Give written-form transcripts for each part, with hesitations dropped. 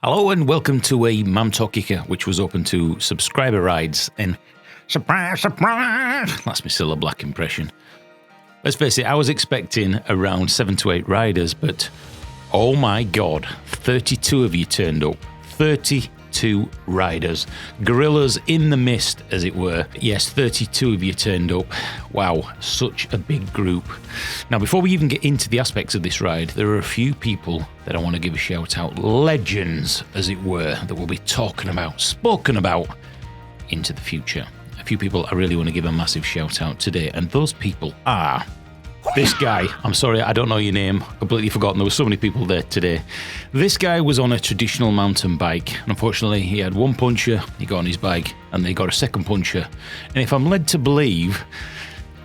Hello and welcome to a Mam Tor Kicker, which was open to subscriber rides. And surprise, surprise! That's my Cilla Black impression. Let's face it, I was expecting around 7 to 8 riders, but oh my god, 32 of you turned up. 32 riders. Gorillas in the mist, as it were. Yes, 32 of you turned up. Wow, such a big group. Now, before we even get into the aspects of this ride, there are a few people that I want to give a shout out. Legends, as it were, that we'll be talking about, spoken about into the future. A few people I really want to give a massive shout out today, and those people are this guy. I'm sorry, I don't know your name. Completely forgotten. There were so many people there today. This guy was on a traditional mountain bike. And unfortunately, he had one puncture. He got on his bike and they got a second puncture. And if I'm led to believe,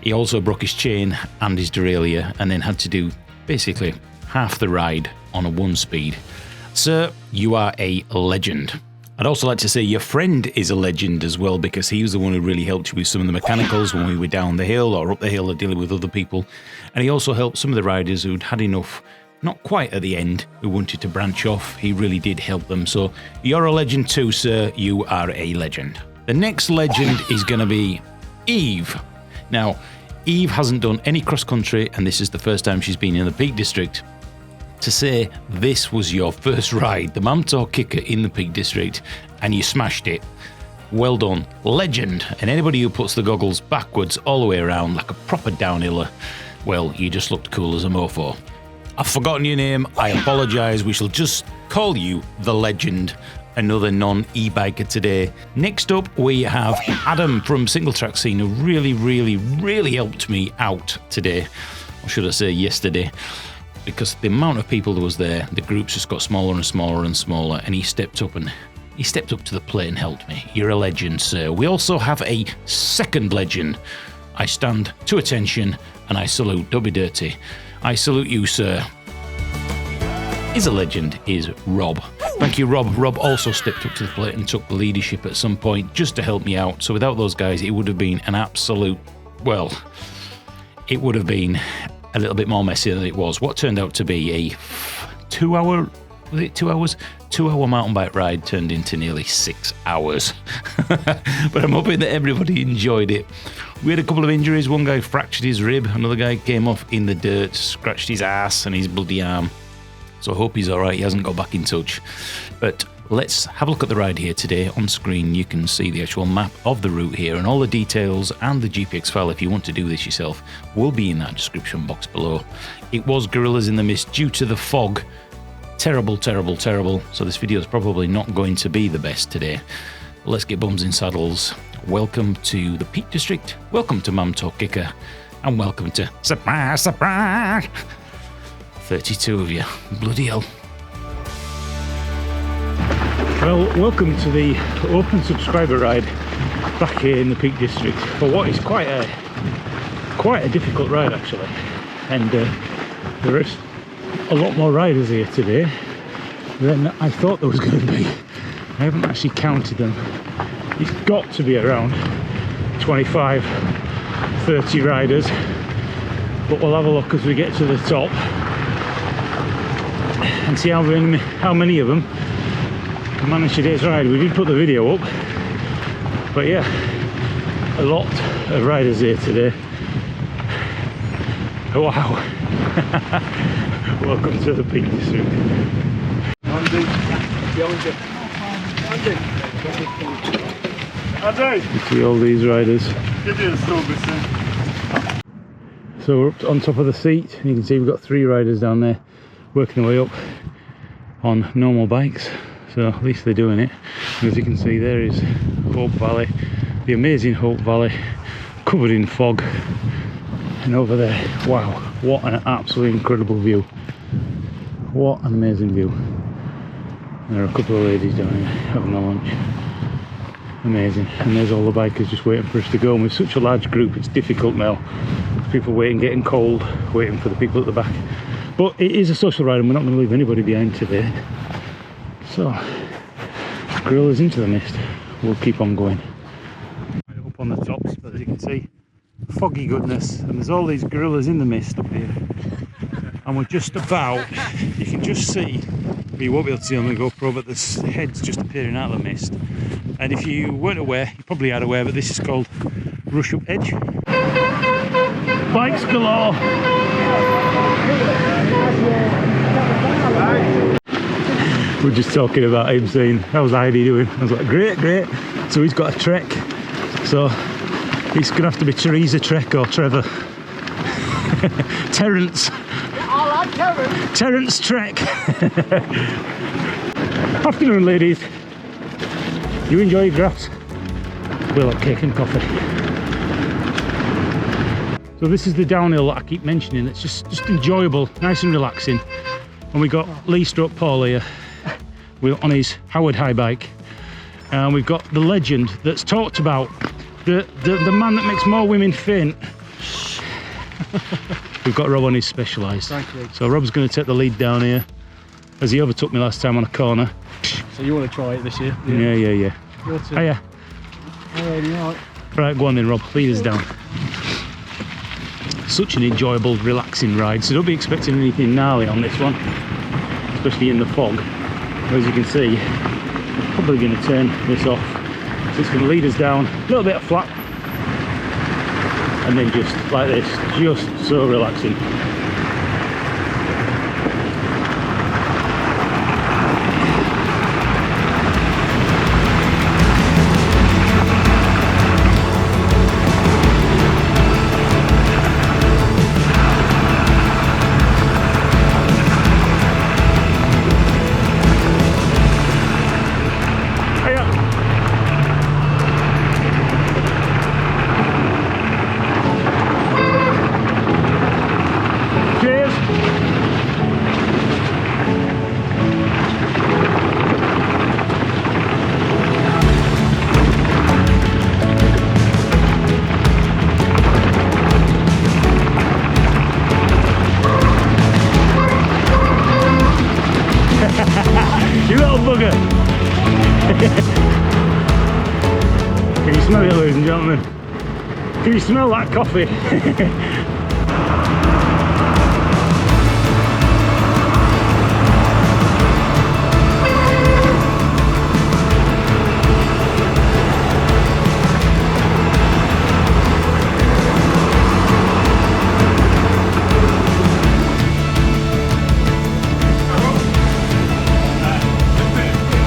he also broke his chain and his derailleur and then had to do basically half the ride on a 1-speed. Sir, you are a legend. I'd also like to say your friend is a legend as well, because he was the one who really helped you with some of the mechanicals when we were down the hill or up the hill or dealing with other people. And he also helped some of the riders who'd had enough, not quite at the end, who wanted to branch off. He really did help them. So you're a legend too, sir. You are a legend. The next legend is going to be Eve. Now, Eve hasn't done any cross country, and this is the first time she's been in the Peak District. To say this was your first ride, the Mam Tor Kicker in the Peak District, and you smashed it. Well done, legend. And anybody who puts the goggles backwards all the way around like a proper downhiller, well, you just looked cool as a mofo. I've forgotten your name, I apologise. We shall just call you the legend, another non-e-biker today. Next up, we have Adam from Single Track Scene, who really helped me out today. Or should I say yesterday? Because the amount of people that was there, the groups just got smaller and smaller and smaller, and he stepped up to the plate and helped me. You're a legend, sir. We also have a second legend. I stand to attention and I salute. Don't be dirty. I salute you, sir. Is a legend is Rob. Thank you, Rob. Rob also stepped up to the plate and took the leadership at some point just to help me out. So without those guys, it would have been an absolute, well, it would have been a little bit more messy than it was. What turned out to be a 2 hour, was it 2 hours? 2 hour mountain bike ride turned into nearly 6 hours. But I'm hoping that everybody enjoyed it. We had a couple of injuries. One guy fractured his rib. Another guy came off in the dirt, scratched his ass and his bloody arm. So I hope he's all right. He hasn't got back in touch. But let's have a look at the ride here today. On screen, you can see the actual map of the route here, and all the details and the GPX file, if you want to do this yourself, will be in that description box below. It was gorillas in the mist due to the fog. Terrible, terrible, terrible. So this video is probably not going to be the best today. Let's get bums in saddles. Welcome to the Peak District. Welcome to Mam Tor Kicker. And welcome to surprise, surprise! 32 of you. Bloody hell. Well, welcome to the open subscriber ride back here in the Peak District for what is quite a difficult ride actually, and there is a lot more riders here today than I thought there was going to be. I haven't actually counted them. It's got to be around 25, 30 riders, but we'll have a look as we get to the top and see how many of them managed today's ride. We did put the video up, but yeah, a lot of riders here today. Wow. Welcome to the Peak District. You see all these riders. So we're up on top of the seat, and you can see we've got 3 riders down there working their way up on normal bikes. So at least they're doing it. And as you can see, there is Hope Valley, the amazing Hope Valley, covered in fog. And over there, wow, what an absolutely incredible view. What an amazing view. And there are a couple of ladies down here having their lunch. Amazing. And there's all the bikers just waiting for us to go. And with such a large group, it's difficult now. People waiting, getting cold, waiting for the people at the back. But it is a social ride and we're not going to leave anybody behind today. So, gorillas into the mist. We'll keep on going. Up on the tops, but as you can see, foggy goodness, and there's all these gorillas in the mist up here. And we're just about, you can just see You won't be able to see on the GoPro, but the head's just appearing out of the mist. And if you weren't aware, you probably are aware, but this is called Rushup Edge. Bikes galore! We're just talking about him saying, how's Heidi doing? I was like, great, great. So he's got a trek. So it's going to have to be Teresa Trek or Trevor. Terence. I like Terence. Terence Trek. Afternoon, ladies. You enjoy your grass? We'll have cake and coffee. So this is the downhill that I keep mentioning. It's just enjoyable, nice and relaxing. And we got Lee stroke Paul here. We're on his Howard high bike. And we've got the legend that's talked about. The man that makes more women faint. We've got Rob on his Specialized. Thank you. So Rob's going to take the lead down here, as he overtook me last time on a corner. So you want to try it this year? Yeah. Your turn. Hiya. Right. Right, go on then, Rob. Lead us down. Such an enjoyable, relaxing ride. So don't be expecting anything gnarly on this one, especially in the fog. As you can see, I'm probably going to turn this off. So it's going to lead us down a little bit of flat, and then just like this, just so relaxing. You little bugger! Can you smell it, ladies and gentlemen? Can you smell that coffee?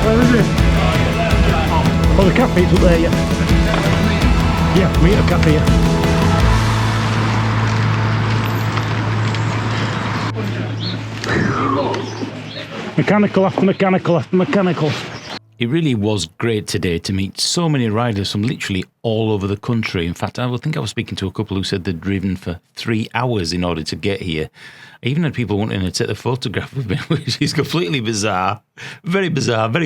Where is it? Oh, the cafe's up there, yeah. Yeah, meet a cafe, yeah. Mechanical after mechanical after mechanical. It really was great today to meet so many riders from literally all over the country. In fact, I think I was speaking to a couple who said they'd driven for 3 hours in order to get here. I even had people wanting to take the photograph with me, which is completely bizarre, very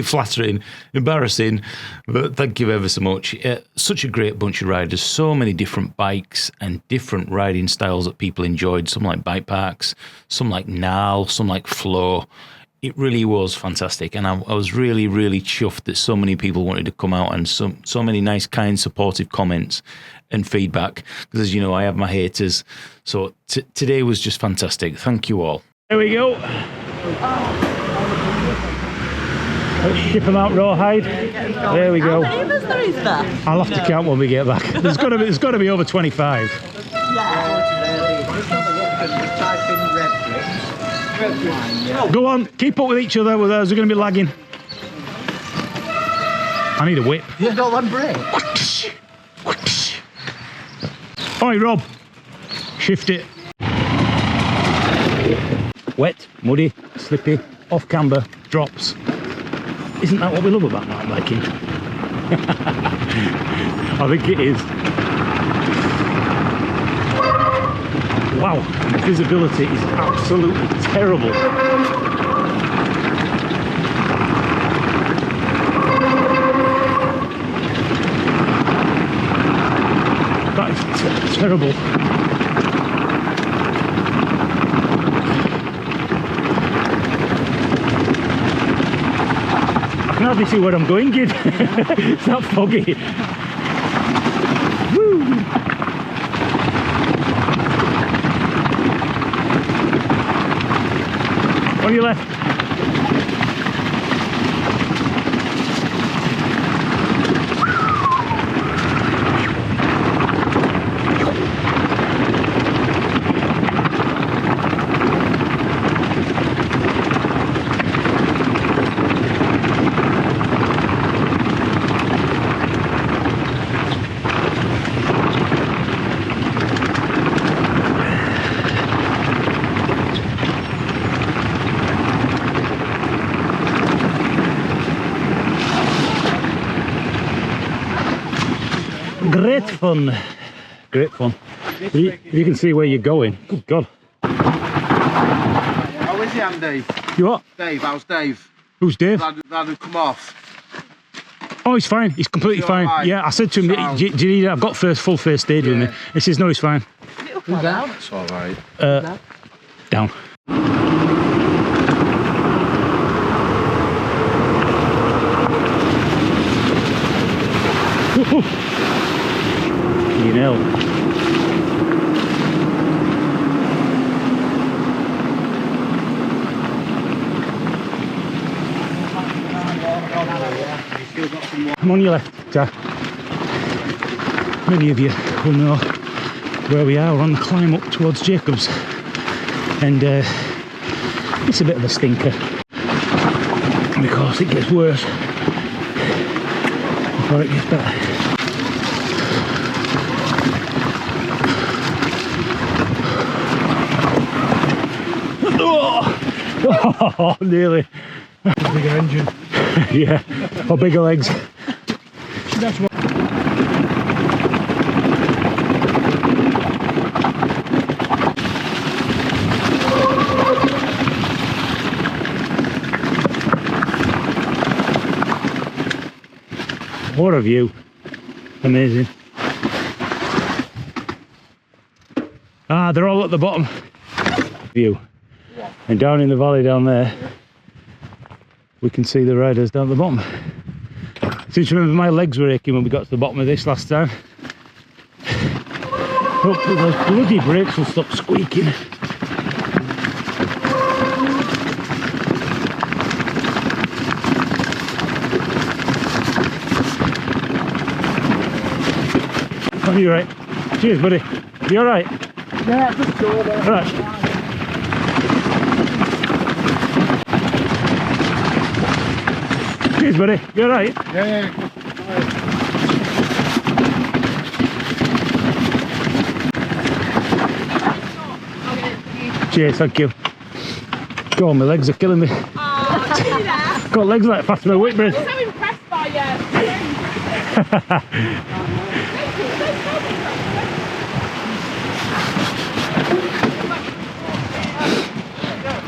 flattering, embarrassing. But thank you ever so much. Such a great bunch of riders, so many different bikes and different riding styles that people enjoyed. Some like bike parks, some like Gnarl, some like Flow. It really was fantastic, and I was really, really chuffed that so many people wanted to come out, and so many nice, kind, supportive comments and feedback, because as you know, I have my haters. So today was just fantastic. Thank you all. There we go. Let's ship them out rawhide. There we go. How many of us there is there? I'll have to count when we get back. There's got to be over 25. Go on, keep up with each other, with those are going to be lagging. I need a whip. You got one break. Oi, Rob, shift it. Wet, muddy, slippy, off camber, drops. Isn't that what we love about mountain biking? I think it is. Wow, the visibility is absolutely terrible. That is terrible. I can hardly see where I'm going, kid. It's that foggy. Woo! On your left. Great fun. Great fun. You can see where you're going. Good God. How is he, Andy? You what? Dave, how's Dave? Who's Dave? That had come off. Oh, he's fine. He's completely fine. Right. Yeah, I said to him, Sound. do you need it? I've got full first aid with me. He says, no, he's fine. Who's that? That's all right. Down. You know. I'm on your left, Jack. Many of you will know where we are. We're on the climb up towards Jacobs, and it's a bit of a stinker because it gets worse before it gets better. Oh, nearly. Bigger engine. Yeah, or bigger legs. That's what. What a view. Amazing. Ah, they're all at the bottom. View. And down in the valley down there, we can see the riders down at the bottom. Seems to remember my legs were aching when we got to the bottom of this last time. Hopefully those bloody brakes will stop squeaking. Oh, you alright? Cheers, buddy. You alright? Yeah, just go there. Alright. Cheers, buddy. You alright? Yeah. Cheers, thank you. God, my legs are killing me. Oh, see that? Got legs like Fatima Whitbread. I'm so impressed by you.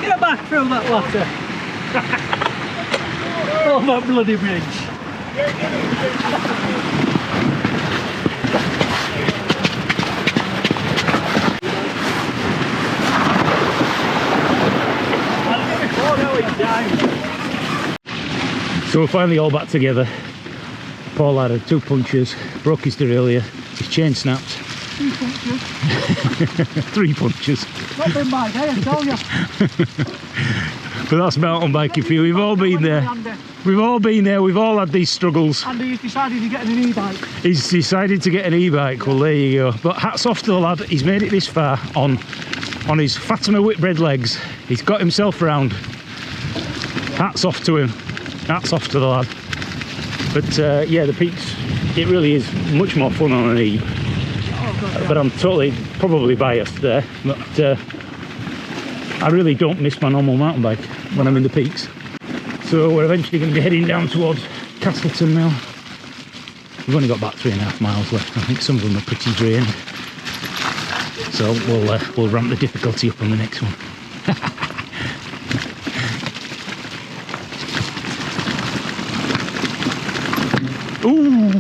Get back through that water. Oh, that bloody bridge. So we're finally all back together. Paul had 2 punctures, broke his derailleur, his chain snapped. 3 punctures. 3 punctures. Not been my day, I tell you. But that's mountain biking for you. We've all been there. We've all been there. We've all had these struggles. Andy's decided he's getting an e-bike. He's decided to get an e-bike. Well, there you go. But hats off to the lad. He's made it this far on his Fatima Whitbread legs. He's got himself round. Hats off to him. Hats off to the lad. But yeah, the peaks, it really is much more fun on an eve. But I'm probably biased there. But I really don't miss my normal mountain bike when I'm in the peaks. So we're eventually going to be heading down towards Castleton now. We've only got about 3.5 miles left. I think some of them are pretty drained. So we'll ramp the difficulty up on the next one. Ooh!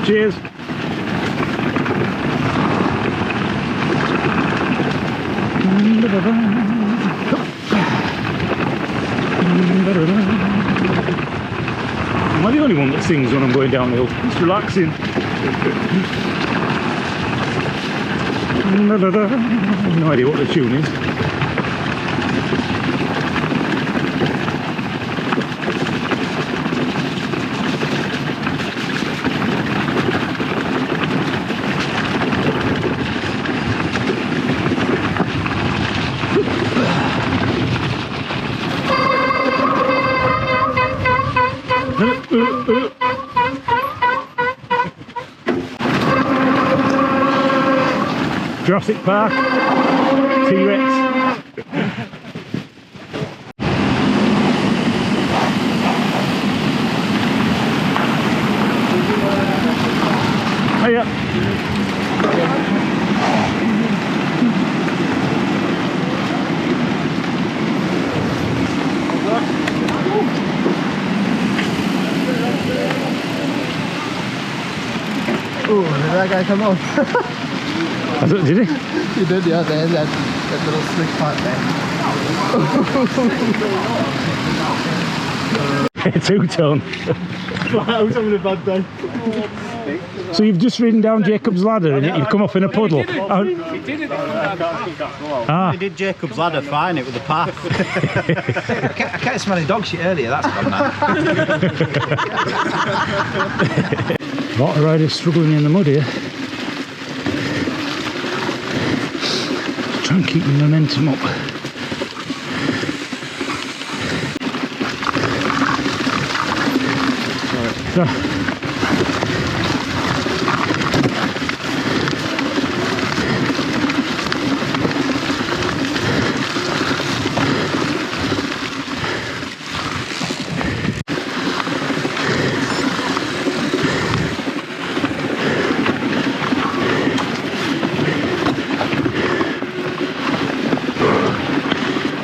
Cheers. Am I the only one that sings when I'm going downhill? It's relaxing. No idea what the tune is. Jurassic Park, T-Rex. Oh yeah. Oh, did that guy come on? Did he? He did, yeah, there's that little slick part there. Two-tone. I was having a bad day. So you've just ridden down Jacob's Ladder and you've come off in a puddle? I did Jacob's Ladder fine, it was a path. I kept smelling dog shit earlier, that's gone now. A lot of riders struggling in the mud here. Try and keep the momentum up. So,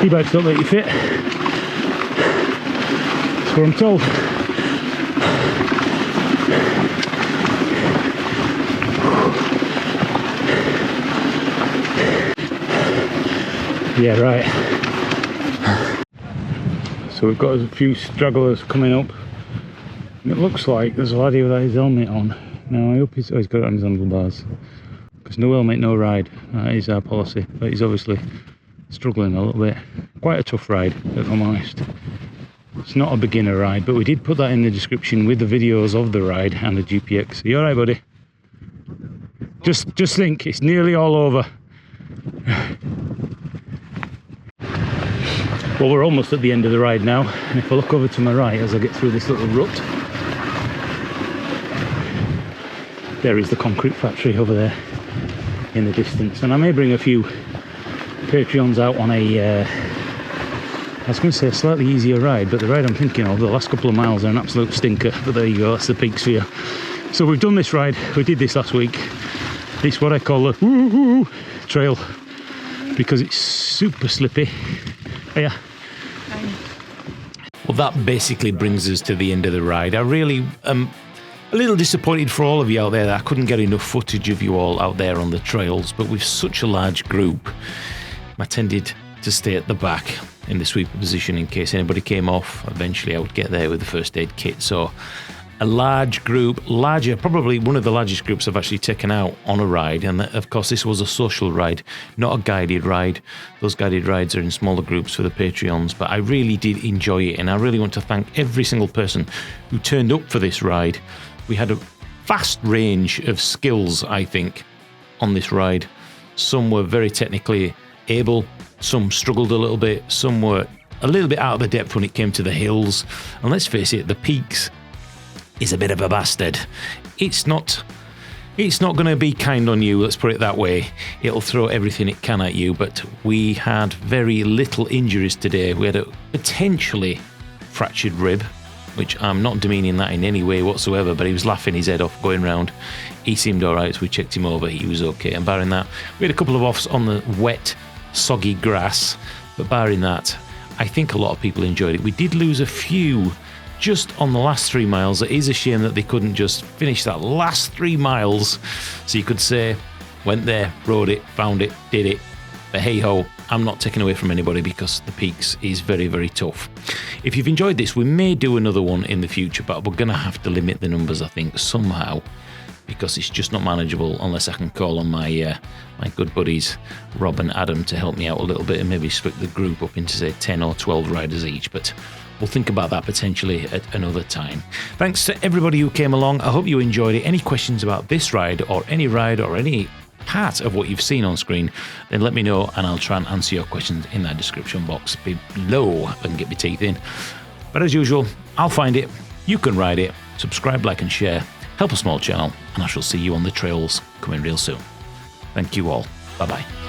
e-bikes don't let you fit. That's what I'm told. Yeah, right. So we've got a few stragglers coming up. And it looks like there's a laddie without his helmet on. Now I hope he's got it on his handlebars. Because no helmet, no ride. That is our policy. But he's obviously struggling a little bit. Quite a tough ride, if I'm honest. It's not a beginner ride, but we did put that in the description with the videos of the ride and the GPX. Are you alright, buddy? Just think, it's nearly all over. Well, we're almost at the end of the ride now, and if I look over to my right as I get through this little rut, there is the concrete factory over there in the distance. And I may bring a few Patreons out on a I was going to say a slightly easier ride, but the ride I'm thinking of, the last couple of miles are an absolute stinker. But there you go, that's the peaks for you. So we've done this ride, we did this last week. It's what I call the woo-hoo trail, because it's super slippy. Yeah. Well, that basically brings us to the end of the ride. I really am a little disappointed for all of you out there that I couldn't get enough footage of you all out there on the trails, but with such a large group, I tended to stay at the back in the sweeper position in case anybody came off. Eventually I would get there with the first aid kit. So a large group, probably one of the largest groups I've actually taken out on a ride, and of course this was a social ride, not a guided ride. Those guided rides are in smaller groups for the Patreons, but I really did enjoy it, and I really want to thank every single person who turned up for this ride. We had a vast range of skills, I think, on this ride. Some were very technically able, some struggled a little bit, some were a little bit out of the depth when it came to the hills, and let's face it, the peaks is a bit of a bastard. It's not going to be kind on you, let's put it that way. It'll throw everything it can at you, but we had very little injuries today. We had a potentially fractured rib, which I'm not demeaning that in any way whatsoever, but he was laughing his head off going round. He seemed alright, so we checked him over, he was okay. And barring that, we had a couple of offs on the wet, soggy grass, but barring that, I think a lot of people enjoyed it. We did lose a few just on the last 3 miles. It is a shame that they couldn't just finish that last 3 miles, so you could say, went there, rode it, found it, did it. But hey ho, I'm not taking away from anybody because the peaks is very, very tough. If you've enjoyed this, we may do another one in the future, but we're going to have to limit the numbers, I think, somehow, because it's just not manageable unless I can call on my my good buddies Rob and Adam to help me out a little bit and maybe split the group up into, say, 10 or 12 riders each. But we'll think about that potentially at another time. Thanks to everybody who came along. I hope you enjoyed it. Any questions about this ride or any part of what you've seen on screen, then let me know and I'll try and answer your questions in that description box below and get my teeth in. But as usual, I'll find it, you can ride it, subscribe, like and share, help a small channel, and I shall see you on the trails coming real soon. Thank you all. Bye. Bye-bye.